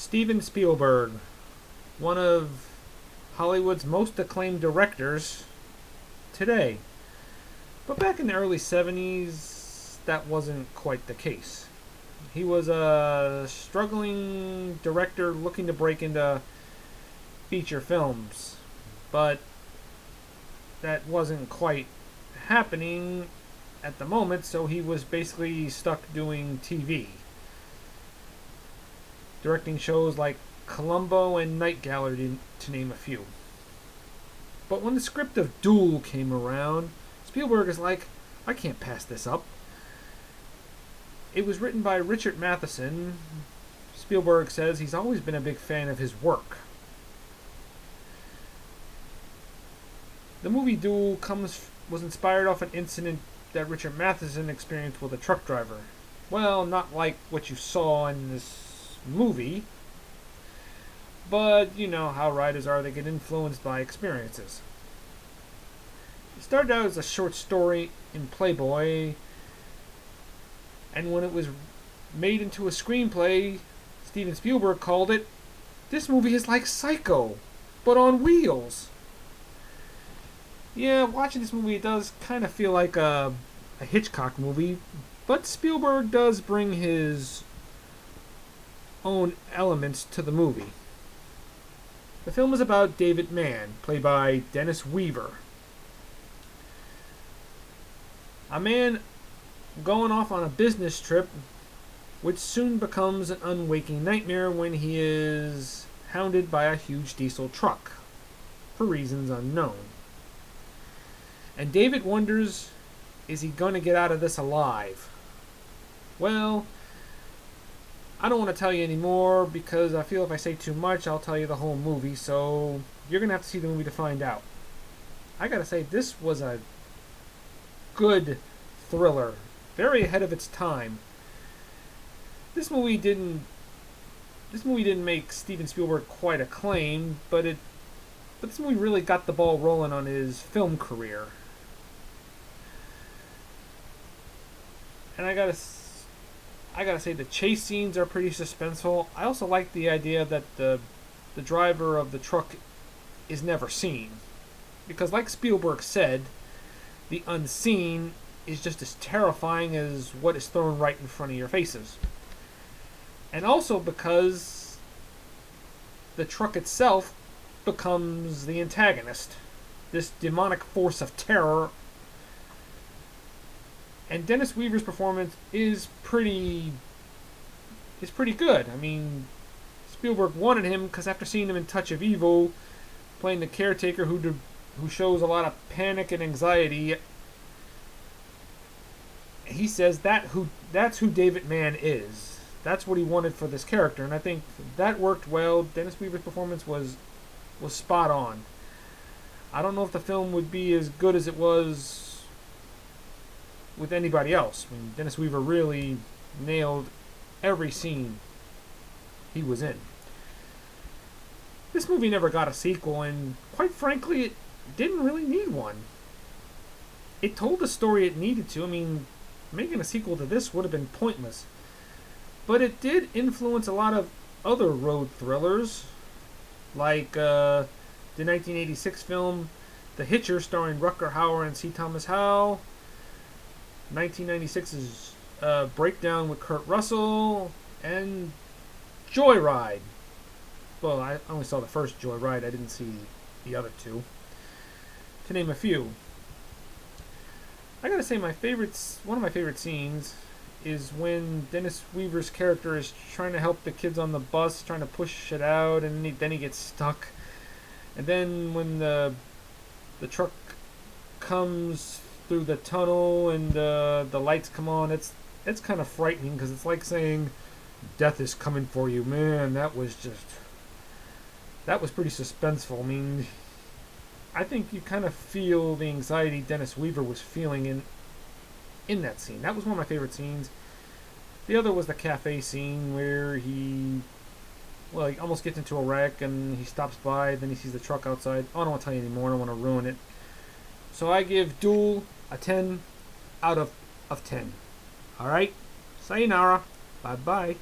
Steven Spielberg, one of Hollywood's most acclaimed directors today. But back in the early 70s, that wasn't quite the case. He was a struggling director looking to break into feature films, but that wasn't quite happening at the moment, so he was basically stuck doing TV. Directing shows like Columbo and Night Gallery, to name a few. But when the script of Duel came around, Spielberg is like, I can't pass this up. It was written by Richard Matheson. Spielberg says he's always been a big fan of his work. The movie Duel was inspired off an incident that Richard Matheson experienced with a truck driver. Well, not like what you saw in this movie, but you know how writers are, they get influenced by experiences. It started out as a short story in Playboy, and when it was made into a screenplay, Steven Spielberg called it, "This movie is like Psycho, but on wheels." Yeah, watching this movie, it does kind of feel like a Hitchcock movie, but Spielberg does bring his own elements to the movie. The film is about David Mann, played by Dennis Weaver. A man going off on a business trip, which soon becomes an unwaking nightmare when he is hounded by a huge diesel truck, for reasons unknown. And David wonders, is he going to get out of this alive? Well, I don't want to tell you anymore because I feel if I say too much, I'll tell you the whole movie, so you're going to have to see the movie to find out. I gotta say, this was a good thriller, very ahead of its time. This movie didn't make Steven Spielberg quite acclaimed, but this movie really got the ball rolling on his film career. And I gotta say, the chase scenes are pretty suspenseful. I also like the idea that the driver of the truck is never seen, because like Spielberg said, the unseen is just as terrifying as what is thrown right in front of your faces. And also because the truck itself becomes the antagonist, this demonic force of terror. And Dennis Weaver's performance is pretty good. I mean, Spielberg wanted him because after seeing him in Touch of Evil, playing the caretaker who shows a lot of panic and anxiety, he says that's who David Mann is. That's what he wanted for this character, and I think that worked well. Dennis Weaver's performance was spot on. I don't know if the film would be as good as it was with anybody else. I mean, Dennis Weaver really nailed every scene he was in. This movie never got a sequel, and quite frankly, it didn't really need one. It told the story it needed to. I mean, making a sequel to this would have been pointless. But it did influence a lot of other road thrillers, like the 1986 film The Hitcher, starring Rutger Hauer and C. Thomas Howell, 1996's Breakdown with Kurt Russell, and Joyride. Well, I only saw the first Joyride. I didn't see the other two, to name a few. I gotta say, one of my favorite scenes is when Dennis Weaver's character is trying to help the kids on the bus, trying to push it out, and then he gets stuck. And then when the truck comes through the tunnel and the lights come on, it's kind of frightening, because it's like saying death is coming for you. Man, that was pretty suspenseful. I mean, I think you kind of feel the anxiety Dennis Weaver was feeling in that scene. That was one of my favorite scenes. The other was the cafe scene where he almost gets into a wreck and he stops by, then he sees the truck outside. Oh, I don't want to tell you anymore, I don't want to ruin it. So I give Duel a 10 out of 10. Alright? Sayonara. Bye-bye.